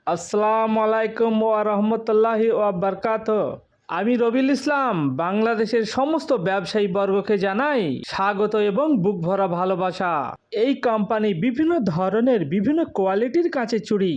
আসসালামু আলাইকুম ওয়া রাহমাতুল্লাহি ওয়া বারাকাতুহু। আমি রবিউল ইসলাম বাংলাদেশের সমস্ত ব্যবসায়ী বর্গকে জানাই স্বাগত এবং বুক ভরা ভালোবাসা। এই কোম্পানি বিভিন্ন ধরনের বিভিন্ন কোয়ালিটির কাঁচের চুড়ি,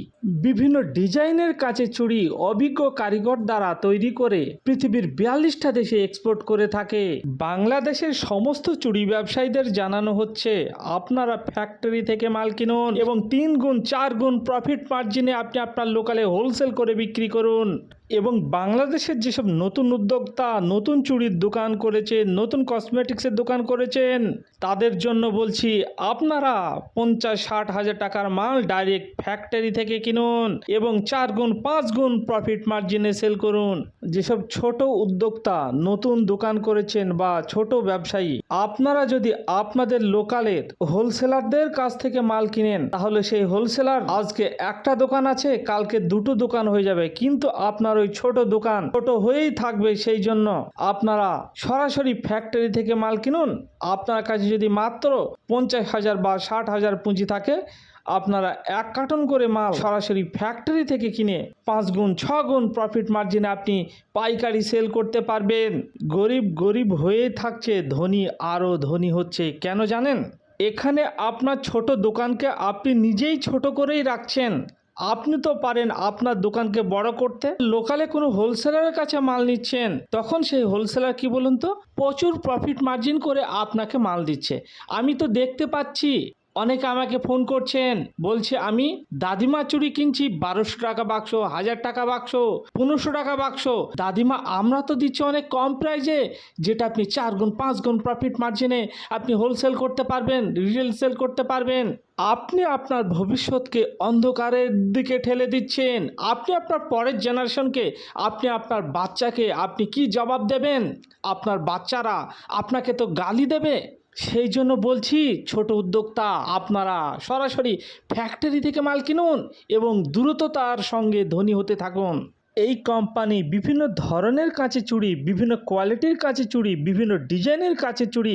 বিভিন্ন ডিজাইনের কাঁচের চুড়ি অভিজ্ঞ কারিগর দ্বারা তৈরি করে পৃথিবীর 42টা দেশে এক্সপোর্ট করে থাকে। বাংলাদেশের সমস্ত চুড়ি ব্যবসায়ীদের জানানো হচ্ছে, আপনারা ফ্যাক্টরি থেকে মাল কিনুন এবং 3 গুণ 4 গুণ প্রফিট মার্জিনে আপনি আপনার লোকালে হোলসেল করে বিক্রি করুন। এবং বাংলাদেশের যেসব নতুন উদ্যোক্তা নতুন চুড়ির দোকান করেছেন, নতুন কসমেটিক্সের দোকান করেছেন, তাদের জন্য বলছি, আপনারা 50-60 হাজার টাকার মাল ডাইরেক্ট ফ্যাক্টরি থেকে কিনুন এবং 4 গুণ 5 গুণ প্রফিট মার্জিনে সেল করুন। যেসব ছোট উদ্যোক্তা নতুন দোকান করেছেন বা ছোট ব্যবসায়ী, আপনারা যদি আপনাদের লোকালের হোলসেলারদের কাছ থেকে মাল কিনেন, তাহলে সেই হোলসেলার আজকে একটা দোকান আছে, কালকে দুটো দোকান হয়ে যাবে, কিন্তু আপনার ওই ছোট দোকান ছোট হয়েই থাকবে। সেই জন্য আপনারা সরাসরি ফ্যাক্টরি থেকে মাল কিনুন। আপনার কাছে যদি মাত্র 50,000 বা 60,000 পুঁজি থাকে, আপনারা 1 কার্টন করে মাল সরাসরি ফ্যাক্টরি থেকে কিনে 5 গুণ 6 গুণ প্রফিট মার্জিনে আপনি পাইকারি সেল করতে পারবেন। গরিব গরিব হয়ে থাকছে, ধনী আরও ধনী হচ্ছে। কেন জানেন? এখানে আপনার ছোট দোকানকে আপনি নিজেই ছোট করেই রাখছেন। আপনি তো পারেন আপনার দোকানকে বড় করতে। লোকালে কোনো হোলসেলারের কাছে মাল নিচ্ছেন, তখন সেই হোলসেলার কি বলুন তো, প্রচুর প্রফিট মার্জিন করে আপনাকে মাল দিচ্ছে। আমি তো দেখতে পাচ্ছি অনেকে আমাকে ফোন করছেন, বলছে আমি দাদিমা চুড়ি কিনছি 1200 টাকা বাক্স, 1000 টাকা বাক্স, 1500 টাকা বাক্স। দাদিমা আমরা তো দিচ্ছি অনেক কম প্রাইজে, যেটা আপনি 4 গুণ 5 গুণ প্রফিট মার্জিনে আপনি হোলসেল করতে পারবেন, রিটেল সেল করতে পারবেন। আপনি আপনার ভবিষ্যৎকে অন্ধকারের দিকে ঠেলে দিচ্ছেন। আপনি আপনার পরের জেনারেশনকে, আপনি আপনার বাচ্চাকে আপনি কি জবাব দেবেন? আপনার বাচ্চারা আপনাকে তো গালি দেবে। সেই জন্য বলছি, ছোট উদ্যোক্তা আপনারা সরাসরি ফ্যাক্টরি থেকে মাল কিনুন এবং দ্রুততার সঙ্গে ধনী হতে থাকুন। এই কোম্পানি বিভিন্ন ধরনের কাঁচের চুড়ি, বিভিন্ন কোয়ালিটির কাঁচের চুড়ি, বিভিন্ন ডিজাইনের কাঁচের চুড়ি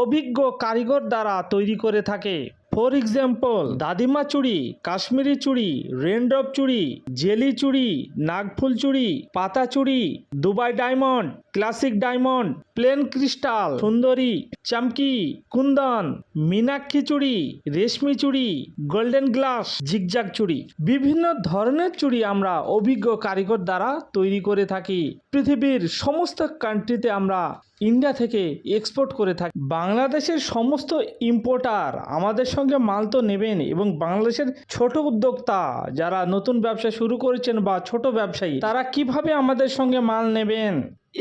অভিজ্ঞ কারিগর দ্বারা তৈরি করে থাকে। ফর এক্সাম্পল, দাদিমা চুড়ি, কাশ্মীরি চুড়ি, রেনড্রপ চুড়ি, জেলি চুড়ি, নাগফুল চুড়ি, পাতা চুড়ি, Dubai diamond, classic diamond, plain crystal, সুন্দরী, চামকি, কুন্দন, মীনাক্ষী চুড়ি, রেশমি চুড়ি, গোল্ডেন গ্লাস, জিগজাগ চুড়ি, বিভিন্ন ধরনের চুড়ি আমরা অভিজ্ঞ কারিগর দ্বারা তৈরি করে থাকি। পৃথিবীর সমস্ত কান্ট্রিতে আমরা ইন্ডিয়া থেকে এক্সপোর্ট করে থাকি। বাংলাদেশের সমস্ত ইম্পোর্টার আমাদের সঙ্গে মাল তো নেবেন, এবং বাংলাদেশের ছোট উদ্যোক্তা যারা নতুন ব্যবসা শুরু করেছেন বা ছোট ব্যবসায়ী, তারা কিভাবে আমাদের সঙ্গে মাল নেবেন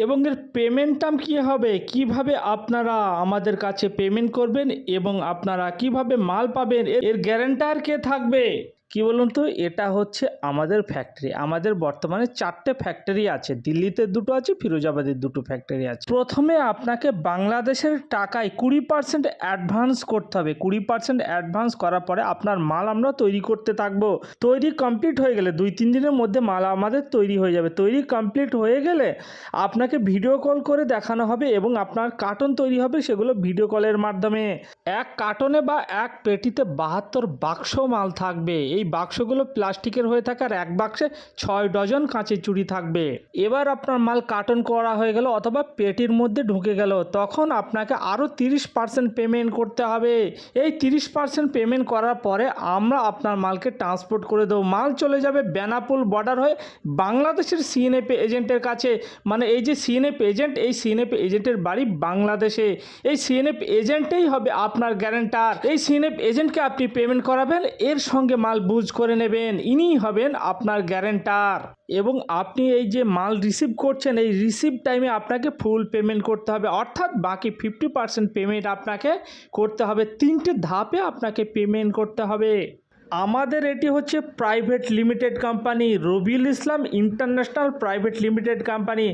এবং এর পেমেন্ট টার্ম কী হবে, কিভাবে আপনারা আমাদের কাছে পেমেন্ট করবেন এবং আপনারা কিভাবে মাল পাবেন, এর গ্যারান্টার কে থাকবে। কি বলুন তো, এটা হচ্ছে আমাদের ফ্যাক্টরি। আমাদের বর্তমানে 4টে ফ্যাক্টরি আছে, দিল্লিতে 2টো আছে, ফিরোজাবাদের 2টো ফ্যাক্টরি আছে। প্রথমে আপনাকে বাংলাদেশের টাকায় 20% অ্যাডভান্স করতে হবে। 20% অ্যাডভান্স করার পরে আপনার মাল আমরা তৈরি করতে থাকবো। তৈরি কমপ্লিট হয়ে গেলে 2-3 দিনের মধ্যে মাল আমাদের তৈরি হয়ে যাবে। তৈরি কমপ্লিট হয়ে গেলে আপনাকে ভিডিও কল করে দেখানো হবে এবং আপনার কার্টন তৈরি হবে, সেগুলো ভিডিও কলের মাধ্যমে। 1 কার্টনে বা 1 পেটিতে 72 বাক্স মাল থাকবে। এই বাক্সগুলো প্লাস্টিকের হয়ে থাকে, আর 1 বাক্সে 6 ডজন কাঁচের চুড়ি থাকবে। এবার আপনার মাল কার্টন করা হয়ে গেল অথবা পেটির মধ্যে ঢুকে গেল, তখন আপনাকে আরও 30% পেমেন্ট করতে হবে। এই 30% পেমেন্ট করার পরে আমরা আপনার মালকে ট্রান্সপোর্ট করে দেবো। মাল চলে যাবে বেনাপোল বর্ডার হয়ে বাংলাদেশের সিএনএফ এজেন্টের কাছে। মানে এই যে সিএনএফ এজেন্ট, এই সিএনএফ এজেন্টের বাড়ি বাংলাদেশে। এই সিএনএফ এজেন্টেই হবে আপনার গ্যারান্টার। এই সিএনএফ এজেন্টকে আপনি পেমেন্ট করাবেন, এর সঙ্গে মাল বুঝ করে নেবেন, ইনিই হবেন আপনার গ্যারান্টার। এবং আপনি এই যে মাল রিসিভ করছেন, এই রিসিভ টাইমে আপনাকে ফুল পেমেন্ট করতে হবে, অর্থাৎ বাকি 50% পেমেন্ট আপনাকে করতে হবে। 3টে ধাপে আপনাকে পেমেন্ট করতে হবে। আমাদের এটি হচ্ছে private limited company, Rabiul Islam international private limited company.